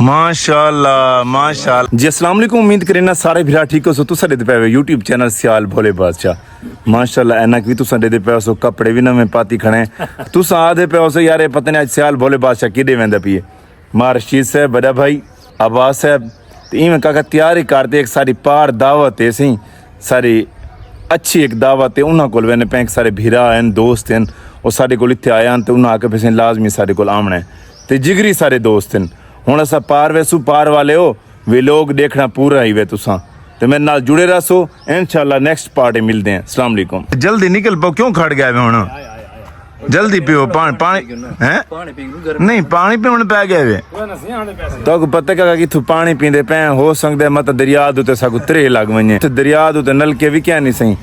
माशाअल्लाह माशाअल्लाह जी अस्सलाम वालेकुम। उम्मीद करें सारे भरा ठीक हो सो तुसा दे पे यूट्यूब चैनल सियाल भोले बादशाह माशाअल्लाह ऐनक भी तुसा दे पे सो कपड़े भी नवे पाती खड़े तुसा आदे पे सो यार पता नहीं आज सियाल भोले बादशाह किडे वेंदा पिए मां रशीद साहब बड़ा भाई अब्बास साहब तो इवें काका तैयारी करते एक सारी पार दावत है सही सारी अच्छी एक दावत है उन्होंने कोल वेने पैंक सारे भीरा हैं दोस्त हैं वो सारे कोल इत्थे आया तो उन्हें आके फिर लाजमी सारे कोल आमना है तो जिगरी सारे दोस्त हैं हुण असा पार वैसू पार वाले हो वे लोग देखना पूरा ही वे तुसा तो मेरे नाल जुड़े रहो इंशाल्लाह नेक्स्ट पार्ट मिलते हैं। अस्सलाम वालेकुम। जल्दी निकल पाओ क्यों खड़ गया हुण जल्दी पियो पानी पानी हैं नहीं पानी पीने पै गया वे तो पता क्या कि तू पानी पींदे पे हो सकता मत दरिया ते साकू त्रे लग वने ते दरिया ते नलके भी क्या नहीं सही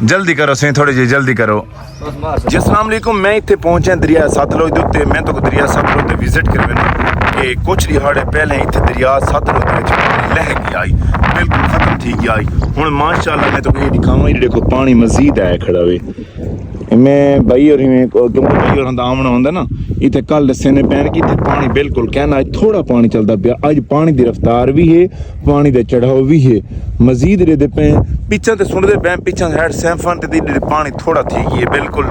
जल्दी करो सही थोड़ी जी जल्दी करो जी। अस्सलाम वालेकुम। मैं इत्थे पहुंचा दरिया सतलुज दे उत्ते मैं तो दरिया सतलुज ते विजिट करवेना कि कुछ दिहाड़े पहले इत्थे दरिया सतलुज दे विच पानी लह गई आई बिल्कुल खत्म थी गई आई हुण माशाअल्लाह मैं तो ये दिखावां ये देखो पानी मजीद आया खड़ा वे मैं भाई और क्योंकि भाई और आमना होंगे ना इतने कल दसे ने पैन कि इतने पानी बिल्कुल कहना अज थोड़ा पानी चलता पाया अज पानी की रफ्तार भी है पानी का चढ़ाव भी है मजीद रेदे पे पिछा तो सुनते पे पिछा साइड सैफन पानी थोड़ा थी गई है बिल्कुल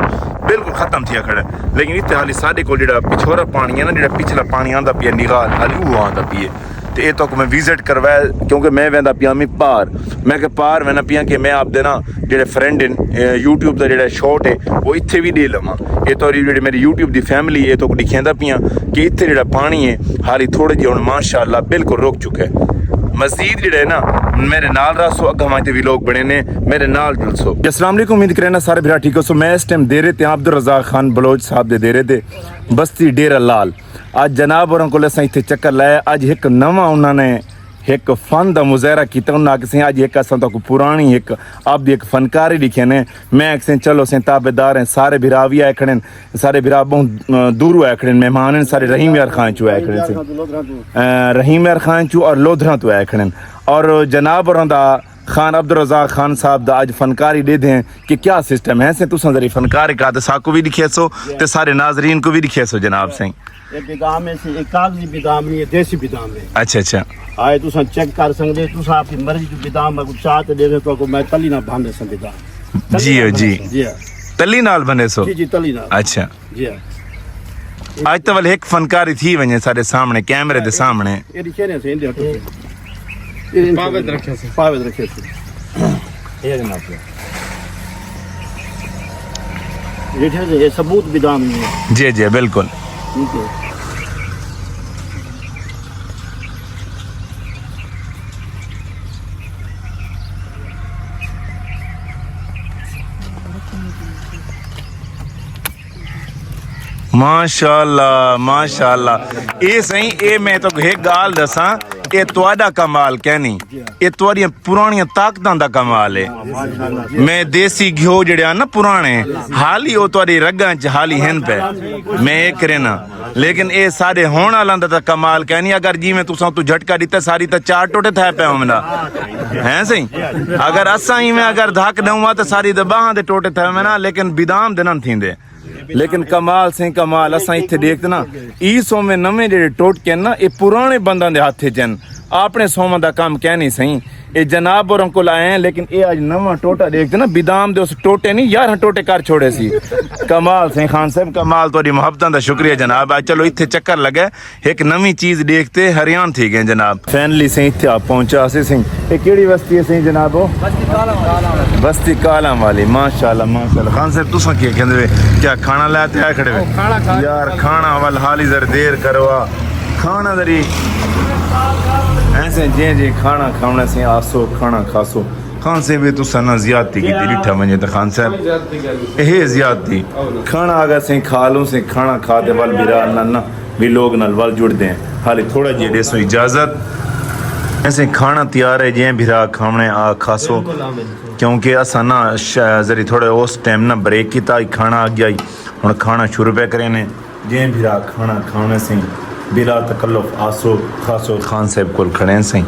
बिल्कुल खत्म थी खड़ा लेकिन इतने हाली साढ़े को पिछोरा पानी है ना जो पिछला पानी आता पिया निगाल हाली वो आता पिए तो ये तो मैं विजिट करवाया क्योंकि मैं वह पिया मैं पार मैं पार वह पिया कि मैं आपदे ना जो फ्रेंड यूट्यूब का जो शॉट है वो इतने भी दे लवां ये तो जी मेरी यूट्यूब की फैमिली है तो दिखेंदा पिया कि इतने जो पानी है हाली थोड़े जी हम माशाअल्लाह बिल्कुल रुक चुका है मजीद जो है ना मेरे नाल रसो अगर भी लोग बने ने मेरे नाल जुलसो। अस्सलाम वालेकुम। उम्मीद करें ना सारे भरा ठीक हो सो मैं इस टाइम दे रहे थे अब्दुल रज़ाक खान बलोच साहब दे दे रहे थे बस्ती डेरा लाल अज जनाब और को इतने चक्कर लाया अज एक नवा उन्होंने एक फन का मुजाहरा किया उन्हें आखिर अज एक असा तक पुरानी एक आपकी एक फनकारी लिखे ने मैं आखिर चलो असें ताबेदार हैं सारे बिरा भी आए खड़े सारे बिरा बहुत दूरों आए खड़े मेहमान हैं सारे रहीम यार खान चो आए खड़े से रहीम यार खान चो और लोधरा तो आए खड़े और जनाब और खान अब्दुल रज़ाक खान साहब दा आज फनकारी दे दें कि क्या सिस्टम है से तुसा जरी फनकारी का तो साको भी दिखे सो ते सारे नाजरीन को भी दिखे सो जनाब सही ये बिदाम है से एक कागजी बिदाम नहीं है देसी बिदाम है। अच्छा अच्छा आए तुसा चेक कर सकदे तुसा आपकी मर्जी जो बिदाम है कुछ चाहते दे दे तो को मैं तली ना बांधे से बिदाम जी जी जी तली नाल बने सो जी जी तली ना अच्छा जी आज तो वाले एक फनकारी थी वने सारे सामने कैमरे दे सामने ये दिखे ने से इंडिया ये पावद रखे से ये जनाब ये सबूत बिदाम नहीं है जी जी बिल्कुल ठीक है। माशाअल्लाह माशाअल्लाह ये सही ये मैं तो एक गाल दसा ये तुहाडा कमाल कहनी ये तुहाडियां पुरानियां ताकतां दा कमाल है मैं देसी घ्यो जड़े ना पुराने हाली वो तुहाडी रगां च हाली हन पे मैं ये करे ना लेकिन ये सारे होने वाला दा कमाल कहनी अगर जिवें तुसां तू झटका दिता सारी तो चार टोटे थे पे हमला हैं सही अगर असां इवें अगर धक दऊं तो सारी तो बाहां दे टोटे थे ना लेकिन बिदाम दे ना थींदे लेकिन कमाल से कमाल असा इतने देखते ना ई सोमे नवे जेडे टोटके ना ये पुराने बंदा दे हाथे च अपने सोमा का काम कह नहीं सही ये जनाब और को आए हैं लेकिन ये अज नवा टोटा देखते ना बिदाम दे उस टोटे नहीं 11 टोटे कर छोड़े सी कमाल से खान साहब कमाल थोड़ी मोहब्बत का शुक्रिया जनाब आज चलो इतने चक्कर लगे एक नवी चीज देखते हैरान थी गए जनाब फैमिली से इतने आप पहुंचा सिंह ये केड़ी बस्ती है सही जनाब बस्ती कालम वाली माशाल्लाह माशाल्लाह खान साहब तुसा क्या कहंदे क्या खाना लाते आए खड़े यार खाना वाल हाली जर देर करवा खाना जरी ऐसे जे जे खाना खाने से आसो खाना खासो खान से भी तुसा ना ज्यादती की डिठा वने तो खान साहब ये ज्यादती खाना अगर से खा लो से खाना खा दे वाल बिरा ना भी लोग नल वाल जुड़ते हैं हाली थोड़ा जी दे सो इजाजत ऐसे खाना तैयार है जे बिरा खाने आ खासो क्योंकि असा ना जरी थोड़े उस टाइम ना ब्रेक किया खाना आ गया हुन खाना शुरू पे करे ने जे बिरा खाना खाने से बिला तकल्लुफ आसो खासो खान साहब को खड़े सही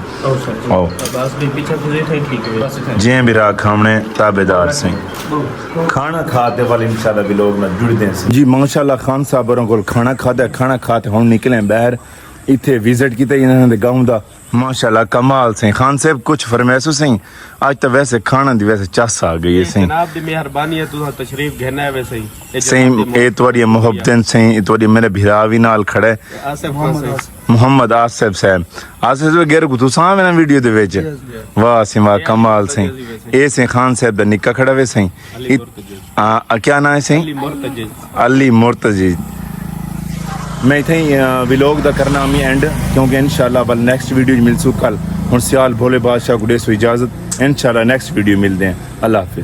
जे बिरा खाने ताबेदार सही खाना खाते वाले इंशाल्लाह भी लोग ना जुड़ते हैं जी माशाल्लाह खान साहब को खाना खाते हम निकले बाहर इथे विजिट किया इन्होंने दे गांव दा माशाल्लाह कमाल से खान साहब कुछ फरमाइशो सही आज तो वैसे खाना दी वैसे चस आ गई है सही जनाब दी मेहरबानी है तुसा तशरीफ घेना है वैसे ही सही ए तोड़ी मोहब्बत सही तोड़ी मेरे भिरा भी नाल खड़े आसिफ मोहम्मद आसिफ साहब आसिफ वगैरह को तू सामने ना वीडियो दे विच वाह सी वाह कमाल सही ए से खान साहब दा निक्का खड़ा वे सही क्या नाम है सही अली मुर्तजी मैं इथे व्लॉग दा करना मी एंड क्योंकि इंशाल्लाह बल नेक्स्ट वीडियो मिलसू कल हुन सियाल भोले बादशाह को दे सो इजाजत इंशाल्लाह नेक्स्ट वीडियो मिलते हैं अल्लाह हाफिज